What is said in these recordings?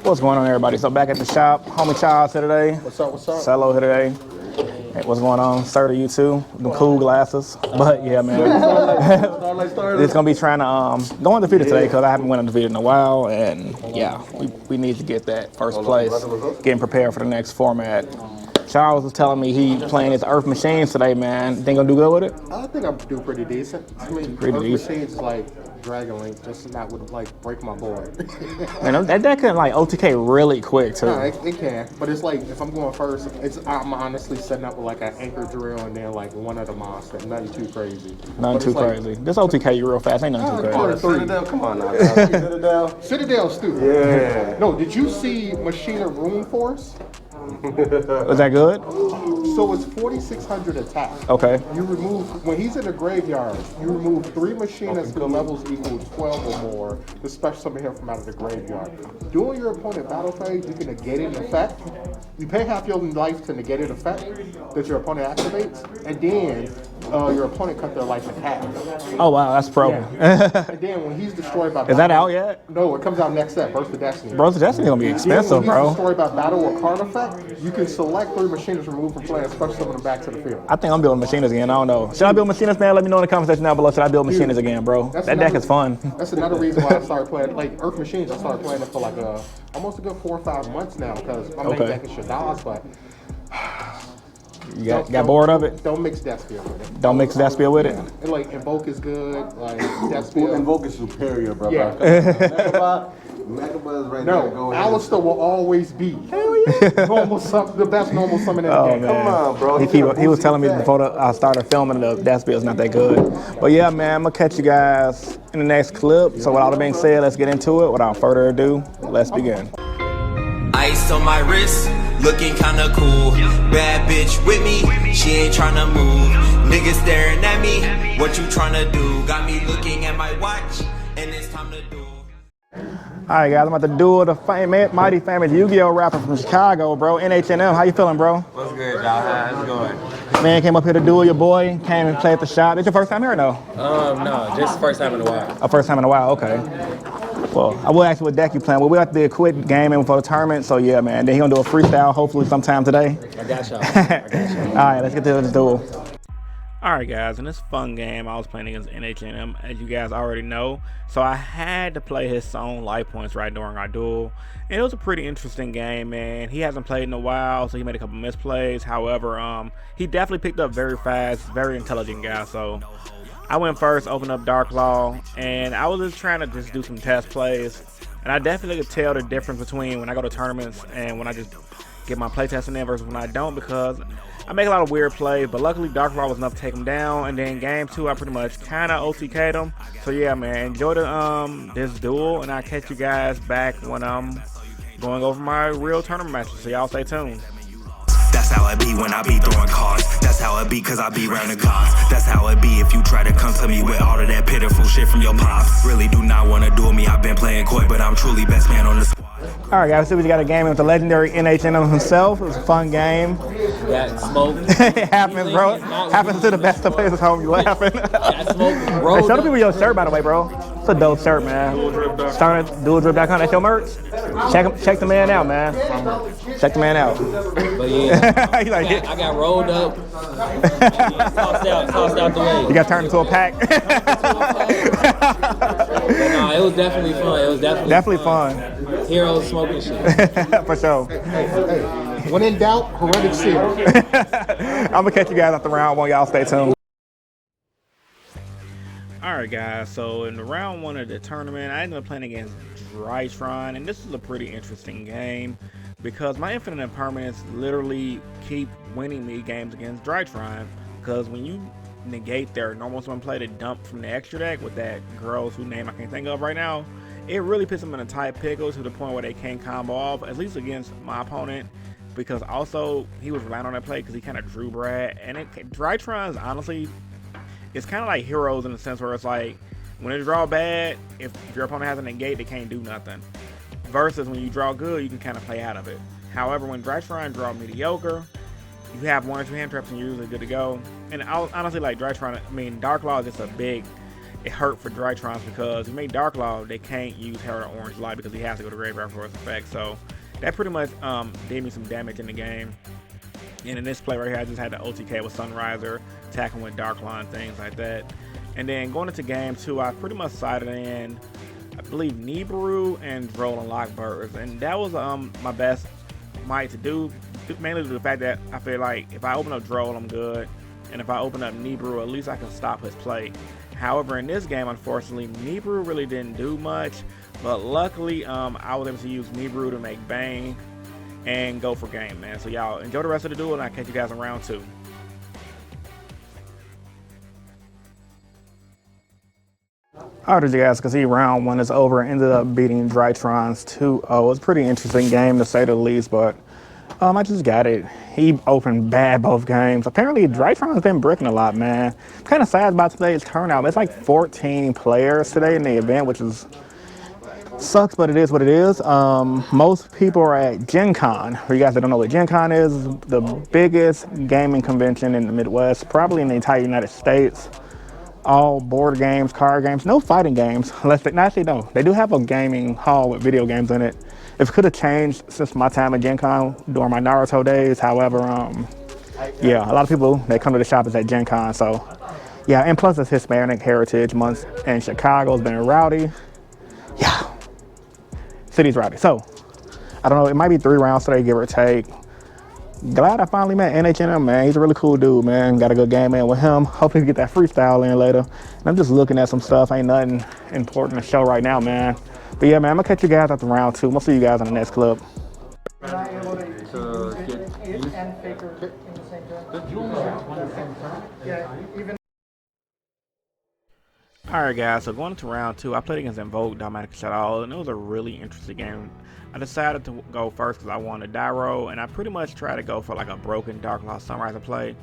What's going on, everybody? So back at the shop, homie Charles here today. What's up? What's up? Cello here today. Hey, what's going on? Sir to you too. Them cool glasses. But yeah, man. It's gonna be trying to go undefeated today because I haven't went undefeated in a while, and yeah, we need to get that first place. Getting prepared for the next format. Charles was telling me he playing his Earth Machines today, man. Think gonna do good with it? I think I'm do pretty decent. I mean, Pretty Earth decent. Machines is like Dragon Link, just not would like break my board. Man, that can like OTK really quick too. No, it can, but it's like if I'm going first, I'm honestly setting up with like an anchor drill and then like one of the monsters. Nothing too crazy. Nothing too crazy. This OTK you real fast. Ain't nothing too crazy. Citadel, Come on now. Citadel. Citadel's stupid. Yeah. No, did you see Machina Rune Force? Was that good? So it's 4,600 attack. Okay. You remove, when he's in the graveyard, you remove 3 Machinas whose levels equal 12 or more to special summon him from out of the graveyard. During your opponent battle phase, you can negate an effect. You pay half your life to negate an effect that your opponent activates, and then your opponent cut their life in half. Oh wow, that's pro. Yeah. And then when he's destroyed by battle, Is that out yet? No, it comes out next set, Burst of Destiny. Bro, that's gonna be expensive, When he's bro. destroyed by battle or card effect, you can select 3 Machinas removed from play and special summon them back to the field. I think I'm building Machinas again. I don't know. Should I build Machinas, man? Let me know in the comment section down below. Should I build Machinas again, bro? That deck is fun. That's another reason why I started playing, like, Earth Machines. I started playing it for like almost a good 4 or 5 months now because my main deck is Shadow's, but You got bored of it? don't mix Despia with it. Don't mix Despia with it? And, like, Invoke is good, like, Despia. Invoke is superior, bro. Yeah. Megabuzz right there. No, Alistair will always be the best normal summon in the game. Man. Come on, bro. He was telling me before I started filming the Despia's not that good. But yeah, man, I'm gonna catch you guys in the next clip. So with all that being said, let's get into it. Without further ado, let's begin. Ice on my wrist, looking kinda cool. Bad bitch with me, she ain't tryna move. Niggas staring at me, what you tryna do? Got me looking at my watch, and it's time to do. All right, guys, I'm about to duel the mighty famous Yu-Gi-Oh rapper from Chicago, bro. NHM, how you feeling, bro? What's good, y'all? How's it going? Man, came up here to duel your boy. Came and played at the shop. It's your first time here or no? No, just first time in a while. A first time in a while, okay. Well, I will ask you what deck you playing. Well, we have to do a quick game in for the tournament, so yeah, man. Then he gonna do a freestyle, hopefully sometime today. I got y'all. All right, let's get to this duel. All right, guys, in this fun game, I was playing against NHM, as you guys already know. So I had to play his song Life Points right during our duel. And it was a pretty interesting game, man. He hasn't played in a while, so he made a couple misplays. However, he definitely picked up very fast, very intelligent guy. So I went first, opened up Dark Law, and I was just trying to just do some test plays. And I definitely could tell the difference between when I go to tournaments and when I just get my playtesting in versus when I don't, because I make a lot of weird plays, but luckily Dark Law was enough to take him down, and then game 2 I pretty much kind of OTK'd him. So yeah, man, enjoy this duel, and I'll catch you guys back when I'm going over my real tournament matches. So y'all stay tuned. That's how it be when I be throwing cards. That's how it be cause I be round the gods. That's how it be if you try to come to me with all of that pitiful shit from your pops. Really do not want to duel me. I've been playing coy, but I'm truly best man on the squad. All right, guys, so we got a game with the legendary NHM himself. It was a fun game. Got smoke. It happens, bro. Happens to the best of players at home. You laughing? Got smoke. Bro. Hey, show the people your shirt, by the way, bro. It's a dope shirt, man. DualDrip.com. That's your merch. Check the man out, man. Check the man out. But yeah, I got rolled up. Tossed out the way. You got turned into a pack. But nah, it was definitely fun. It was definitely fun. Heroes smoking shit. For sure. Hey, when in doubt, heretic seal. I'm gonna catch you guys after round 1. Y'all stay tuned. Alright, guys, so in the round 1 of the tournament, I ended up playing against Dryshrine, and this is a pretty interesting game because my infinite impermanents literally keep winning me games against Dryshrine, because when you negate their normal summon play to dump from the extra deck with that girl's whose name I can't think of right now, it really puts them in a tight pickle to the point where they can't combo off, at least against my opponent, because also he was relying on that play because he kind of drew Brad, and Dryshrine is honestly, it's kind of like Heroes in the sense where it's like, when they draw bad, if your opponent has a negate, they can't do nothing. Versus when you draw good, you can kind of play out of it. However, when Dryshrine draw mediocre, you have 1 or 2 hand traps and you're usually good to go. And honestly, like Dryshrine, I mean, Dark Law is just a big, it hurt for Drytrons because he made Dark Law, they can't use Herald Orange Light because he has to go to graveyard for his effect. So that pretty much did me some damage in the game. And in this play right here, I just had the OTK with Sunriser, attacking with Dark Law and things like that. And then going into game 2, I pretty much sided in, I believe, Nibiru and Droll and Lockbirds. And that was my best might to do, mainly due to the fact that I feel like if I open up Droll, I'm good. And if I open up Nibiru, at least I can stop his play. However, in this game, unfortunately, Nibiru really didn't do much. But luckily, I was able to use Nibiru to make Bane and go for game, man. So y'all enjoy the rest of the duel, and I'll catch you guys in round 2. Alright, as you guys can see, round 1 is over. Ended up beating Drytrons 2-0. It's a pretty interesting game to say the least, but I just got it. He opened bad both games. Apparently, Drytron's been bricking a lot, man. I'm kind of sad about today's turnout. It's like 14 players today in the event, which is sucks, but it is what it is. Most people are at Gen Con. For you guys that don't know what Gen Con is, the biggest gaming convention in the Midwest, probably in the entire United States. All board games, card games, no fighting games. Unless they, actually, no. They do have a gaming hall with video games in it. If it could have changed since my time at Gen Con during my Naruto days. However, yeah, a lot of people, they come to the shop is at Gen Con. So, yeah, and plus it's Hispanic Heritage Month in Chicago. It's been rowdy. Yeah. City's rowdy. So, I don't know, it might be 3 rounds today, give or take. Glad I finally met NHM, man. He's a really cool dude, man. Got a good game in with him. Hopefully we get that freestyle in later. And I'm just looking at some stuff. Ain't nothing important to show right now, man. But yeah, man, I'm gonna catch you guys after round 2. We'll see you guys in the next clip. Alright guys, so going into round 2, I played against Invoke, Dogmatic Shadow, and it was a really interesting game. I decided to go first because I wanted Dyro, and I pretty much tried to go for like a broken Dark Law Sunriser play.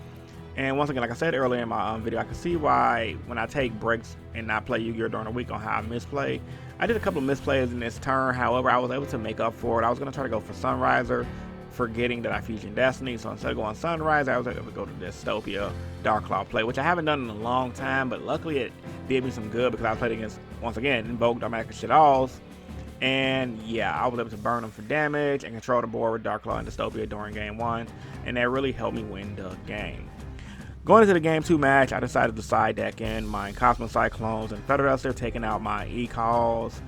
And once again, like I said earlier in my video, I can see why when I take breaks and not play Yu-Gi-Oh during the week on how I misplay. I did a couple of misplays in this turn, however, I was able to make up for it. I was going to try to go for Sunriser, forgetting that I Fusion Destiny, so instead of going Sunrise, I was able to go to Dystopia Dark Claw play, which I haven't done in a long time, but luckily it did me some good because I played against, once again, Invoke, Dogmatic Shadows, and yeah, I was able to burn them for damage and control the board with Dark Claw and Dystopia during game 1, and that really helped me win the game. Going into the game 2 match, I decided to side deck in my Cosmic Cyclones and Feather Duster, taking out my E-Calls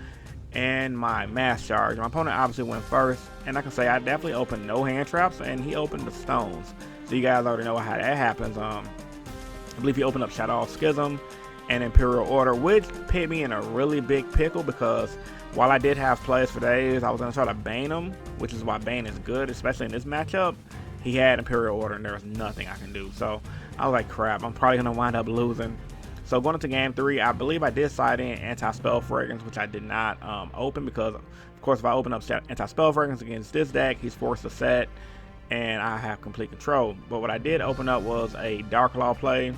and my Mass Charge. My opponent obviously went first, and I can say I definitely opened no hand traps, and he opened the stones. So you guys already know how that happens. I believe he opened up Shadow Schism and Imperial Order, which put me in a really big pickle because while I did have plays for days, I was going to try to Bane him, which is why Bane is good, especially in this matchup. He had Imperial Order, and there was nothing I can do. So I was like, crap, I'm probably going to wind up losing. So going into game 3, I believe I did side in Anti-Spell Fragrance, which I did not open because, of course, if I open up Anti-Spell Fragrance against this deck, he's forced to set, and I have complete control. But what I did open up was a Dark Law play,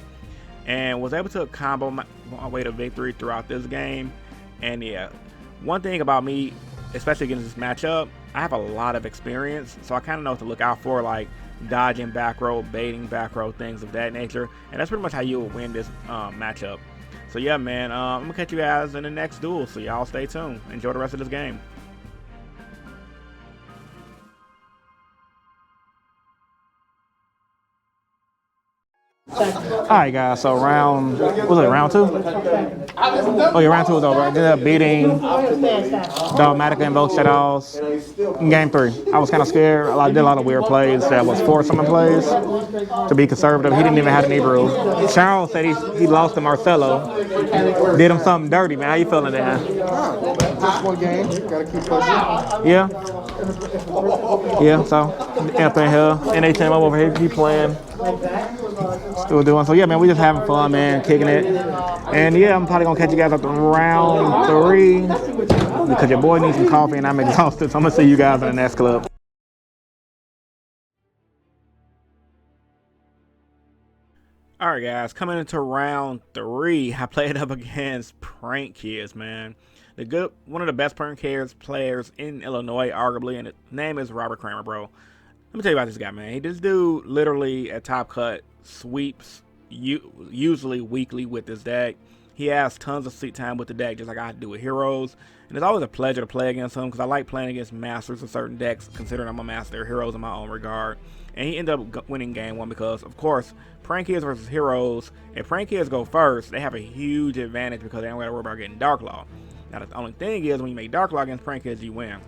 and was able to combo my way to victory throughout this game. And yeah, one thing about me, especially against this matchup, I have a lot of experience, so I kind of know what to look out for, like dodging back row, baiting back row, things of that nature, and that's pretty much how you will win this matchup. So yeah, man, I'm gonna catch you guys in the next duel, so y'all stay tuned. Enjoy the rest of this game. Alright guys, so round, what was it, round 2? Oh yeah, round 2 was over. I ended up beating Dogmatic Invoke Shadows in game 3. I was kind of scared. I did a lot of weird plays that was for summon plays to be conservative. He didn't even have Nibiru. Charles said he lost to Marcelo. Did him something dirty, man. How you feeling, Dan? Just one game. Gotta keep pushing. Yeah. Yeah, so up in here. NHM over here, keep playing. Still doing. So yeah, man, we just having fun, man, kicking it. And yeah, I'm probably gonna catch you guys after round 3 because your boy needs some coffee and I'm exhausted. So I'm gonna see you guys in the next clip. Alright guys, coming into round 3, I played up against Prank Kids, man. One of the best Prank Kids players in Illinois, arguably, and his name is Robert Kramer, bro. Let me tell you about this guy, man. This dude literally at Top Cut sweeps usually weekly with this deck. He has tons of seat time with the deck, just like I do with heroes. And it's always a pleasure to play against him because I like playing against masters of certain decks, considering I'm a master of heroes in my own regard. And he ended up winning game 1 because, of course, Prank Kids versus Heroes, if Prank Kids go first, they have a huge advantage because they don't got to worry about getting Dark Law. Now, the only thing is, when you make Dark Law against Prank Kids, you win.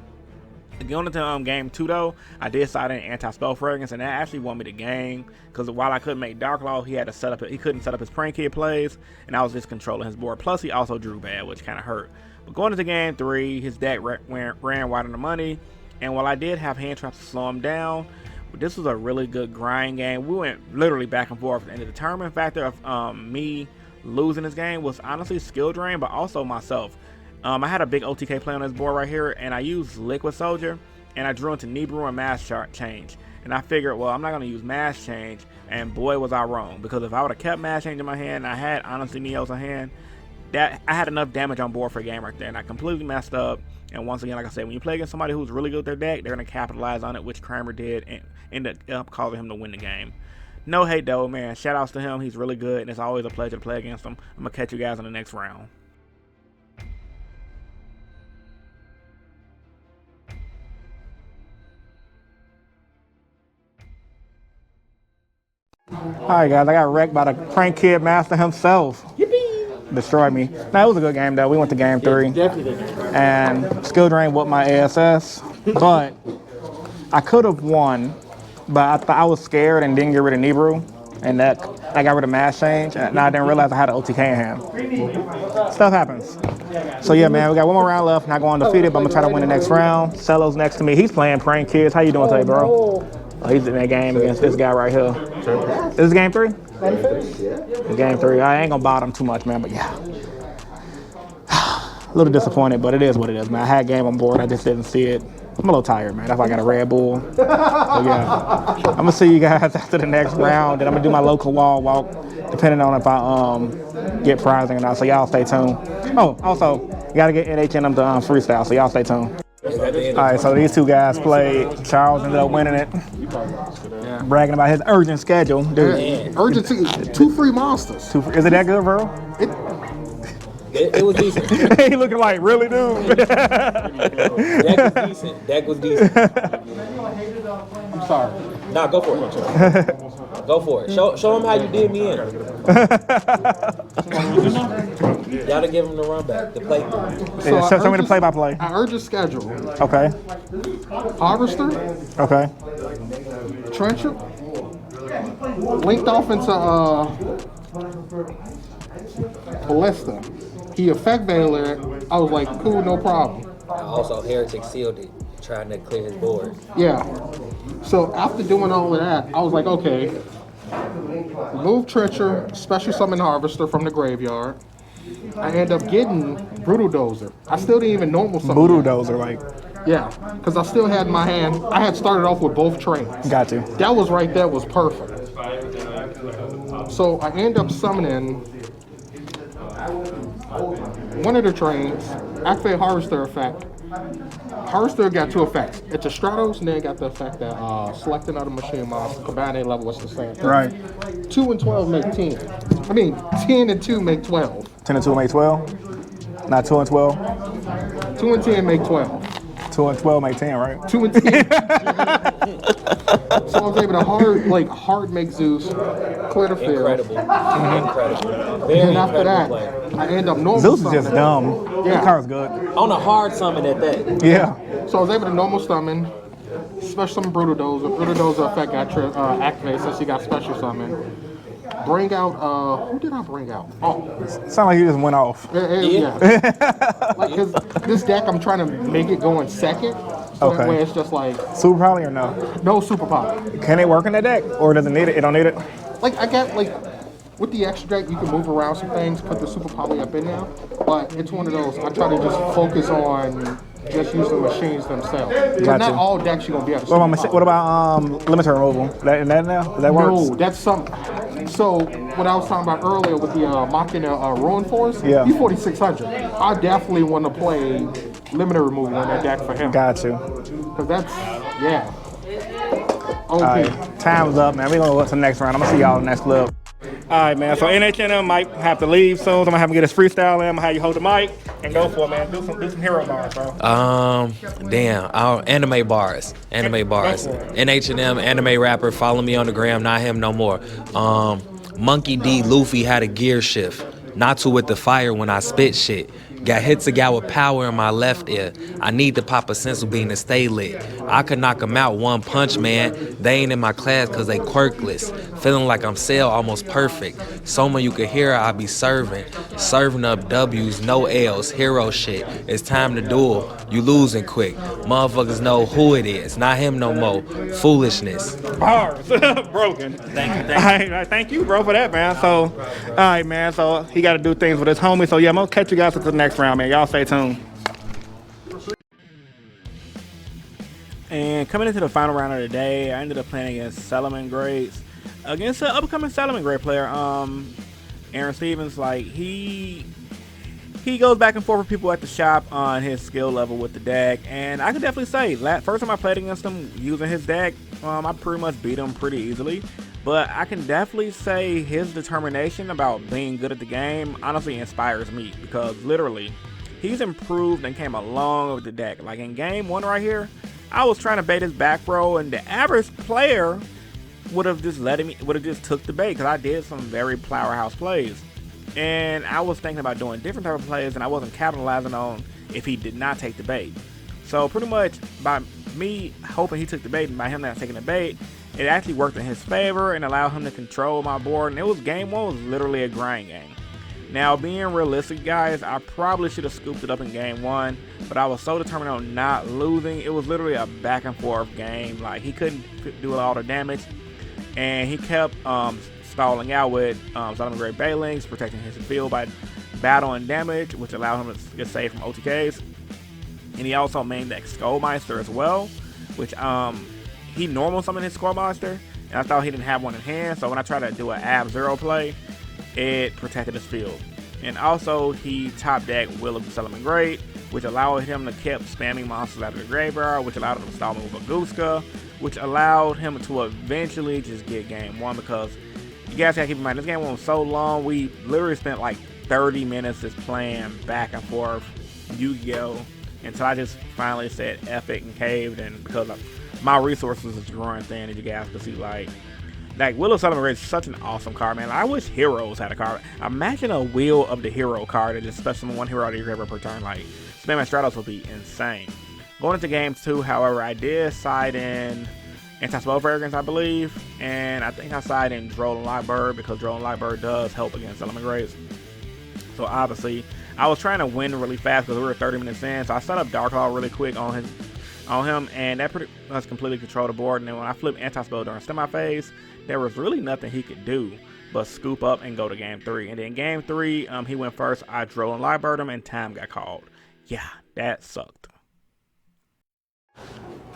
Going into game 2 though, I did side in anti-spell fragrance, and that actually won me the game because while I couldn't make Dark Law, he couldn't set up his Prank Kid plays, and I was just controlling his board. Plus, he also drew bad, which kind of hurt. But going into game 3, his deck ran wide on the money, and while I did have hand traps to slow him down, this was a really good grind game. We went literally back and forth, and the determining factor of me losing this game was honestly skill drain, but also myself. I had a big OTK play on this board right here, and I used Liquid Soldier, and I drew into Nibiru and Mass Change. And I figured, well, I'm not going to use Mass Change, and boy, was I wrong. Because if I would have kept Mass Change in my hand, and I had, honestly, Neos in hand, I had enough damage on board for a game right there, and I completely messed up. And once again, like I said, when you play against somebody who's really good with their deck, they're going to capitalize on it, which Kramer did, and ended up causing him to win the game. No hate, though, man. Shout outs to him. He's really good, and it's always a pleasure to play against him. I'm going to catch you guys in the next round. Alright guys, I got wrecked by the Prank Kid Master himself. Yippee! Destroyed me. Now it was a good game though. We went to game 3. And skill drain whooped my ASS. But I could have won. But I was scared and didn't get rid of Nibiru. And that I got rid of Mass Change. And I didn't realize I had an OTK in hand. Stuff happens. So yeah, man, we got one more round left. Not going undefeated, but I'm gonna try to win the next round. Cello's next to me. He's playing Prank Kids. How you doing today, bro? Oh, he's in that game against this guy right here. This is game 3? Game 3. I ain't gonna bottom too much, man, but yeah. A little disappointed, but it is what it is, man. I had game on board. I just didn't see it. I'm a little tired, man. That's why I got a Red Bull. So yeah, I'm gonna see you guys after the next round, and I'm gonna do my local wall walk, depending on if I get prizing or not. So y'all stay tuned. Oh, also, you gotta get NHNM to freestyle. So y'all stay tuned. Alright, so these two guys played. Charles ended up winning it. Bragging about his urgent schedule. Dude. Urgency, 2 free monsters. Is it that good, bro? It was decent. He looking like, really, dude? Deck was decent. I'm sorry. Nah, go for it. Go for it. Show him how you did me in. Y'all to give him the run back, the play. So show me the play-by-play. I urgent schedule. Okay. Harvester. Okay. Trencher. Linked off into Ballista. He effect Veiler. I was like, cool, no problem. Also, Heretic sealed it, trying to clear his board. Yeah. So after doing all of that, I was like, okay. Remove Trencher, special summon Harvester from the graveyard. I end up getting Brutal Dozer. I still didn't even normal summon. Brutal Dozer, like. Yeah, because I still had my hand. I had started off with both trains. Got you. That was right there, was perfect. So I end up summoning one of the trains, activate Harvester effect. Harvester got 2 effects. It's a Stratos, and then got the effect that select another machine monster, combine a level, what's the same thing. Right. 2 and 12 make 10. I mean, 10 and 2 make 12. 10 and 2 make 12? Not 2 and 12? 2 and 10 make 12. 2 and 12 make 10, right? 2 and 10. So I was able to hard make Zeus, clear the field. Incredible. Incredible. Very And after that, play. I end up normal Zeus is summoning. just dumb. Yeah. That card's good. On a hard summon at that. Yeah. So I was able to normal summon, special summon Brutal Dozer. Brutal Dozer effect got activated since he got special summon. Bring out, who did I bring out? Oh. Sound like you just went off. Yeah. Like, cause this deck, I'm trying to make it go in second. So that way it's just like, Super Poly or no? no super power. Can it work in that deck? Or does it need it? It don't need it? Like, I got, with the extra deck, you can move around some things, put the super poly up in there. But it's one of those, I try to just focus on just using machines themselves. Because Gotcha. not all decks you're going to be able to What about limiter removal? That now? Does that work? No, that's something. So, what I was talking about earlier with the Machina Ruin Force, Yeah. he's 4,600. I definitely want to play limiter removal in that deck for him. Got you. Because that's, yeah. Okay. All right, time's up, man. We're going to go to the next round. I'm going to see y'all in the next clip. All right, man. So NHNM might have to leave soon. So I'm gonna have him get his freestyle in. I'm gonna have you hold the mic and go for it, man. Do some hero bars, bro. Damn. Anime bars. Anime bars. NH&M, anime rapper. Follow me on the gram. Not him no more. Monkey D. Luffy had a gear shift. Not to with the fire when I spit shit. Got hits a guy with power in my left ear. I need to pop a sensu bean to stay lit. I could knock 'em out one punch, man. They ain't in my class cause they quirkless. Feeling like I'm Cell, almost perfect. Someone you could hear I be serving. Serving up W's, no L's, hero shit. It's time to duel. You losing quick. Motherfuckers know who it is. Not him no more. Foolishness. Bars. Broken. Thank you. All right, thank you, bro, for that, man. So, all right, man. So he got to do things with his homie. So yeah, I'm gonna catch you guys at the next round, man. Y'all stay tuned. And coming into the final round of the day, I ended up playing against Solomon Grades, against an upcoming Solomon Grade player, Aaron Stevens. Like he goes back and forth with people at the shop on his skill level with the deck, and I can definitely say, first time I played against him using his deck, I pretty much beat him pretty easily. But I can definitely say his determination about being good at the game honestly inspires me, because literally, he's improved and came a long way with the deck. Like in game 1 right here, I was trying to bait his back row, and the average player would have just took the bait, because I did some very powerhouse plays. And I was thinking about doing different type of plays, and I wasn't capitalizing on if he did not take the bait. So pretty much by me hoping he took the bait and by him not taking the bait, it actually worked in his favor and allowed him to control my board. And game 1 was literally a grind game. Now, being realistic, guys, I probably should have scooped it up in game 1, but I was so determined on not losing. It was literally a back and forth game. Like, he couldn't do all the damage, and he kept stalling out with Solomon Grade Bailings, protecting his field by battle and damage, which allowed him to get saved from OTKs. And he also main deck Skullmeister as well, which he normal summoned his Skullmeister, and I thought he didn't have one in hand, so when I tried to do an Ab-Zero play, it protected his field. And also, he top decked Will of the Solomon Great, which allowed him to keep spamming monsters out of the graveyard, which allowed him to stall me with a Guska, which allowed him to eventually just get game 1, because you guys gotta keep in mind, this game was so long. We literally spent like 30 minutes just playing back and forth Yu-Gi-Oh! Until I just finally said F it and caved, and because my resources is growing thin, and you guys can see, like Will of Solomon Great is such an awesome card, man. I wish Heroes had a card. Imagine a Wheel of the Hero card that just special one hero out of your graveyard per turn. Like, spamming Stratos would be insane. Going into game 2, however, I did side in Anti-Spell Fragrance, I believe, and I think I side in Droll and Lightbird, because Droll and Lightbird does help against Solomon Greats. So obviously, I was trying to win really fast because we were 30 minutes in, so I set up Dark Claw really quick on him, and that pretty much completely controlled the board. And then when I flipped Anti-Spell during semi-phase, there was really nothing he could do but scoop up and go to game 3. And then game 3, he went first. I Droll and Lightbird him, and time got called. Yeah, that sucked.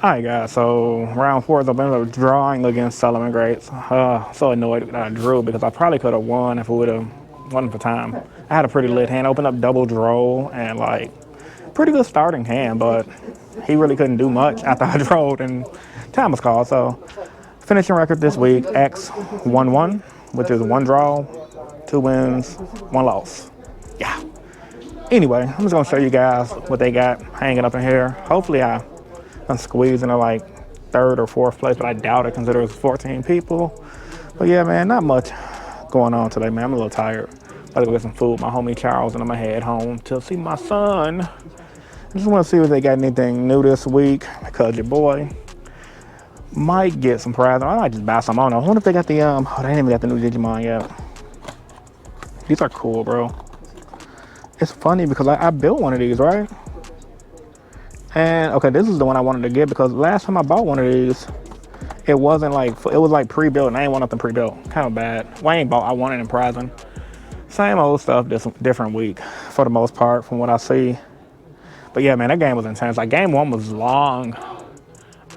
Alright guys, so round 4 is a drawing against Solomon Greats. So annoyed that I drew, because I probably could have won if it would have wasn't for time. I had a pretty lit hand, opened up double Droll, and like pretty good starting hand, but he really couldn't do much after I drove and time was called. So finishing record this week, X11, which is 1 draw, 2 wins, 1 loss. Yeah. Anyway, I'm just gonna show you guys what they got hanging up in here. Hopefully I can squeeze into like 3rd or 4th place, but I doubt it considering it's 14 people. But yeah, man, not much going on today, man. I'm a little tired. About to go get some food. My homie Charles, and I'm gonna head home to see my son. I just want to see if they got anything new this week, because your boy might get some prizes. I might just buy some. I don't know. I wonder if they got the oh, they didn't even got the new Digimon yet. These are cool, bro. It's funny because I built one of these, right? And okay, this is the one I wanted to get, because last time I bought one of these, it wasn't like, it was like pre-built, and I ain't want nothing pre-built. Kind of bad. Well, I ain't bought, I wanted in prizing. Same old stuff, different week for the most part from what I see. But yeah, man, that game was intense. Like game 1 was long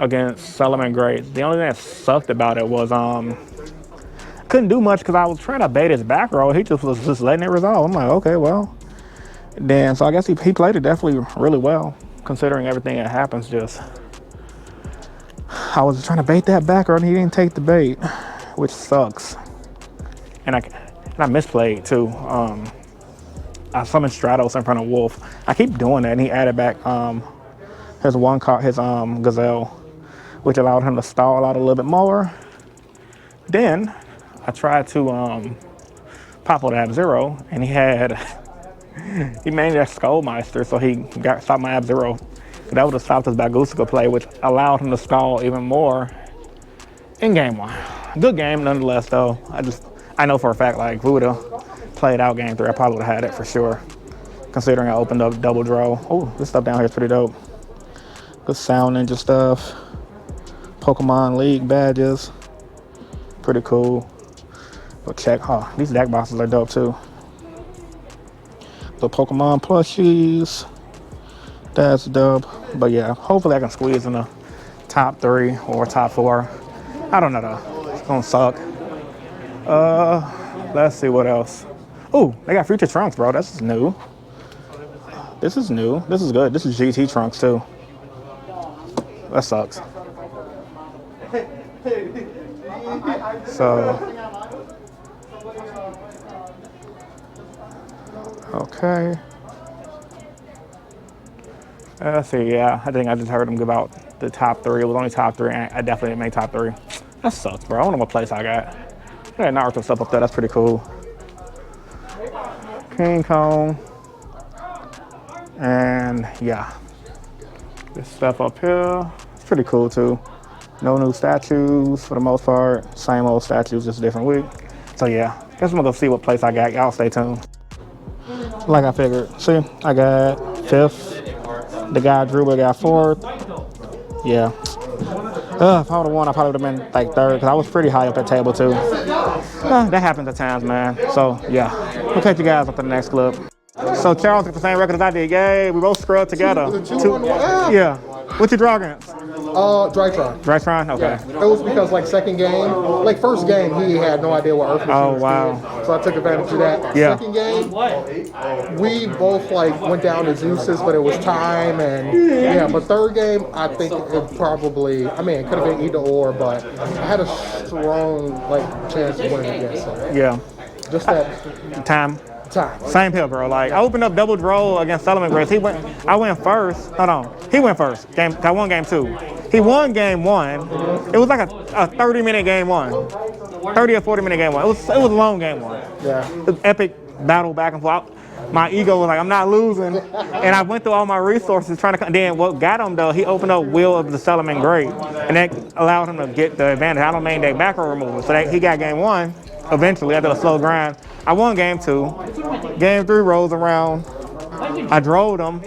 against Solomon Greats. The only thing that sucked about it was couldn't do much because I was trying to bait his back row. He just was just letting it resolve. I'm like, okay, well. Then so I guess he played it definitely really well, considering everything that happens. Just I was trying to bait that back row and he didn't take the bait, which sucks. And And I misplayed too. I summoned Stratos in front of Wolf. I keep doing that, and he added back his one card, his Gazelle, which allowed him to stall out a little bit more. Then I tried to pop out Ab-Zero, and he made that Skullmeister, so he stopped my Ab-Zero. That would have stopped his Bagusica play, which allowed him to stall even more in game one. Good game nonetheless, though. I know for a fact, like, if we would have played out game 3, I probably would have had it for sure, considering I opened up double draw. Oh, this stuff down here is pretty dope. Good Sound Ninja stuff. Pokemon League badges. Pretty cool. But check, these deck boxes are dope too. The Pokemon plushies. That's dope. But yeah, hopefully I can squeeze in the top 3 or top 4. I don't know though. It's gonna suck. Let's see what else. Oh, they got Future Trunks, bro. This is new. This is new. This is good. This is GT Trunks too. That sucks. So, okay. Let's see, yeah, I think I just heard him give out the top 3. It was only top 3, and I definitely didn't make top 3. That sucks, bro. I don't know what place I got. I got Naruto stuff up there. That's pretty cool. King Kong. And yeah. This stuff up here. It's pretty cool too. No new statues for the most part. Same old statues, just a different week. So yeah, guess I'm gonna go see what place I got. Y'all stay tuned. Like I figured. See, I got 5th. The guy Drew got 4th. Yeah. If I would have won, I probably would have been like 3rd, because I was pretty high up at table too. That happens at times, man. So yeah, we'll catch you guys up to the next clip. So Charles got the same record as I did. Yay, we both scrubbed together. Yeah. What you draw against? Drytron. Drytron? Okay. Yeah. It was because like second game, like first game, he had no idea what Earth Machine was doing. So I took advantage of that. Yeah. Second game, we both like went down to Zeus's, but it was time and yeah. But third game, I think it probably, I mean, it could have been either or, but I had a strong like chance of winning against him. Yeah. Just that time. Time. Same here, bro. Like I opened up double draw against Solomon Grace. I went first. Hold on. He went first. I won game 2. He won game 1. It was like a 30-minute game 1. 30 or 40-minute game 1. It was a long game 1. Yeah. It was epic battle back and forth. My ego was like, I'm not losing. And I went through all my resources trying to, then what got him though, he opened up Will of the Solomon Great. And that allowed him to get the advantage. I don't main deck back or removal. So he got game 1 eventually after a slow grind. I won game 2. Game 3 rolls around. I drove him.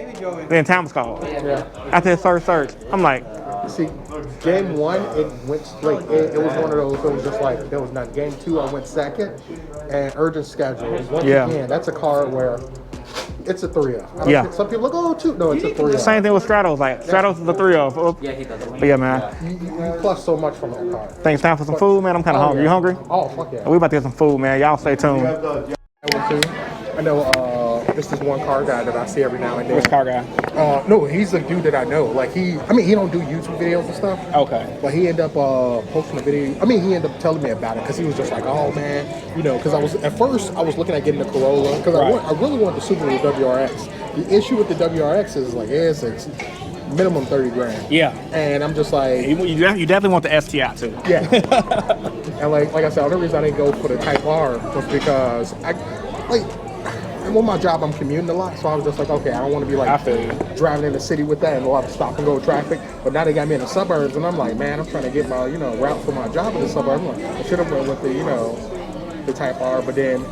Then time was called. Yeah. After his first search, I'm like, see, game 1, it went straight. It was one of those, it was just like, there was not. Game 2, I went second, and urgent schedule. Once again, that's a card where it's a 3-0. Yeah. Some people look, oh, 2. No, it's a 3-0. Same thing with Stratos. Like, Stratos is a 3-0. But yeah, man. You plus so much from that card. Think it's time for some food, man? I'm kind of hungry. Yeah. You hungry? Oh, fuck yeah. We about to get some food, man. Y'all stay tuned. I know this is one car guy that I see every now and then. Which car guy? No, he's a dude that I know. Like he don't do YouTube videos and stuff. Okay. But he ended up posting a video. I mean, he ended up telling me about it because he was just like, oh man, you know, because at first I was looking at getting the Corolla because I really wanted the Subaru WRX. The issue with the WRX is like, it's minimum 30 grand. Yeah. And I'm just like, you definitely want the STI too. yeah. And like I said, the only reason I didn't go for the Type R was because with my job, I'm commuting a lot, so I was just like, okay, I don't want to be like driving in the city with that and a lot of stop and go traffic. But now they got me in the suburbs, and I'm like, man, I'm trying to get my route for my job in the suburbs. I'm like, I should have went with the Type R, but then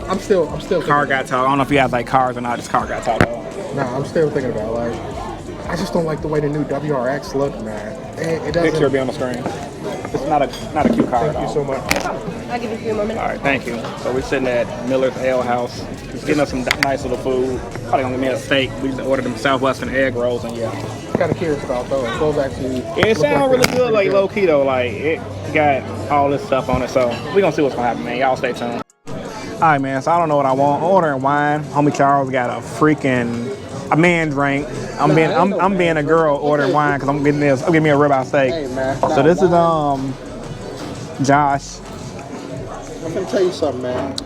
I'm still car guy talk. I don't know if you have like cars or not. Just car guy talk. Nah, I'm still thinking about like, I just don't like the way the new WRX look, man. It doesn't. Picture will be on the screen. It's not a cute car at all. Thank you so much. I'll give you a few more minutes. All right, thank you. So we're sitting at Miller's Ale House, just getting us some nice little food. Probably gonna give me a steak. We just ordered them Southwestern egg rolls, and yeah. Kind of curious about those. Those actually. It sounds really good, like low key though. Like it got all this stuff on it, so we gonna see what's gonna happen, man. Y'all stay tuned. All right, man. So I don't know what I want. I'm ordering wine. Homie Charles got a man drink. I'm being a girl ordering wine because I'm getting me a ribeye steak. Hey, man. So this is Josh. I'm gonna tell you something, man.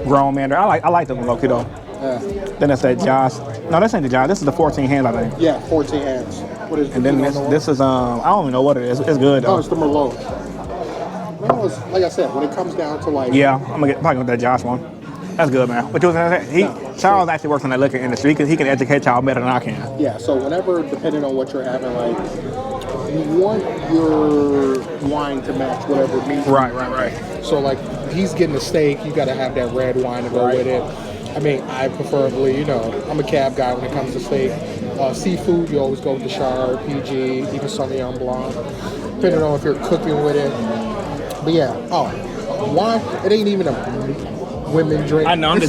Grown man. I like them low key though. Yeah. Then that's that Josh. No, this ain't the Josh. This is the 14 hands, I think. Yeah, 14 hands. What is? And then this is I don't even know what it is. It's good though. Oh, it's the Merlot. No, it's, like I said, when it comes down to like. Yeah, I'm gonna get probably with that Josh one. That's good, man. What you was gonna say? Charles actually works in the liquor industry. He can educate y'all better than I can. Yeah. So whenever, depending on what you're having, like you want your wine to match whatever meat. Right. So like he's getting a steak, you got to have that red wine to go with it. I mean, I preferably, I'm a cab guy when it comes to steak. Seafood, you always go with the Chard, PG, even Sauvignon Blanc, depending on if you're cooking with it. But yeah, wine, it ain't even a women drink. I know, I'm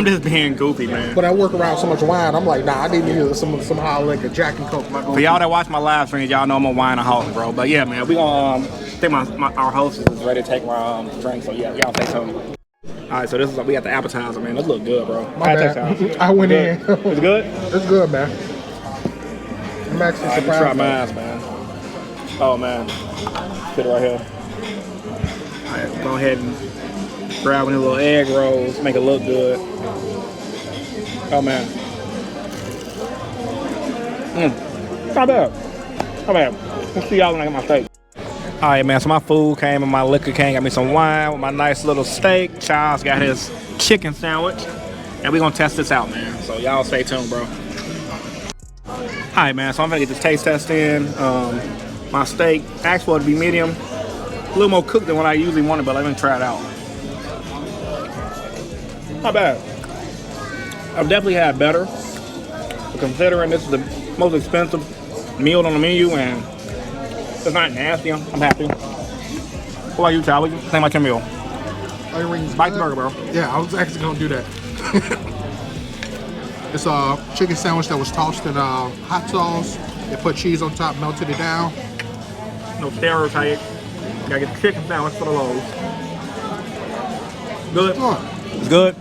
just being goofy, man. When I work around so much wine, I'm like, nah, I need to somehow like a Jack and Coke. For y'all that watch my live streams, y'all know I'm a wine and host, bro. But yeah, man, we gonna I think our host is ready to take my drink. So yeah, y'all say something. All right, so we got the appetizer, man. This look good, bro. My bad. I went in. It's good? It's good, man. I'm actually surprised. Try mine, man. Oh, man. Put it right here. All right, go ahead and grab one of the little egg rolls. Make it look good. Oh, man. Not bad. Let's see y'all when I get my steak. All right, man, so my food came and my liquor came. Got me some wine with my nice little steak. Charles got his chicken sandwich. And we're going to test this out, man. So y'all stay tuned, bro. All right, man, so I'm going to get this taste test in. My steak, asked for it to be medium. A little more cooked than what I usually wanted, but let me try it out. Not bad. I've definitely had better. But considering this is the most expensive meal on the menu and it's not nasty, I'm happy. What about you, Charlie? What you think about your meal? Bite the burger, bro. Yeah, I was actually gonna do that. It's a chicken sandwich that was tossed in hot sauce. They put cheese on top, melted it down. No stereotype. Gotta get the chicken sandwich for the lows. Good? Oh, It's good?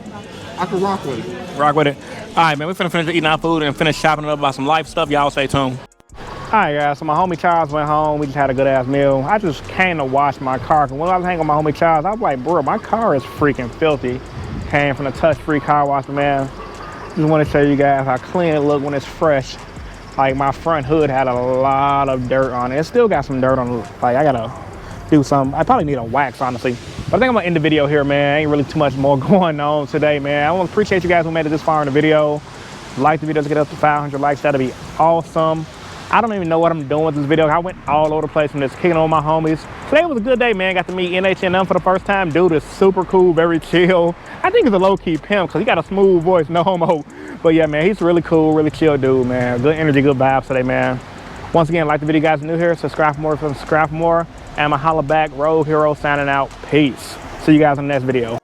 I can rock with it. Rock with it. All right, man, we're finna finish eating our food and finish chopping it up about some life stuff. Y'all stay tuned. All right, guys, so my homie Charles went home. We just had a good-ass meal. I just came to wash my car. When I was hanging with my homie Charles, I was like, bro, my car is freaking filthy. Came from the touch-free car wash, man. Just want to show you guys how clean it look when it's fresh. Like, my front hood had a lot of dirt on it. It still got some dirt on it. Like, I got to do something. I probably need a wax, honestly. But I think I'm going to end the video here, man. Ain't really too much more going on today, man. I want to appreciate you guys who made it this far in the video. Like the video to get up to 500 likes. That'd be awesome. I don't even know what I'm doing with this video. I went all over the place from this, kicking on my homies. Today was a good day, man. Got to meet NHM for the first time. Dude is super cool, very chill. I think he's a low-key pimp because he got a smooth voice, no homo. But yeah, man, he's really cool, really chill dude, man. Good energy, good vibes today, man. Once again, like the video, guys new here. Subscribe for more, And I'm a holla back, Road Hero signing out. Peace. See you guys in the next video.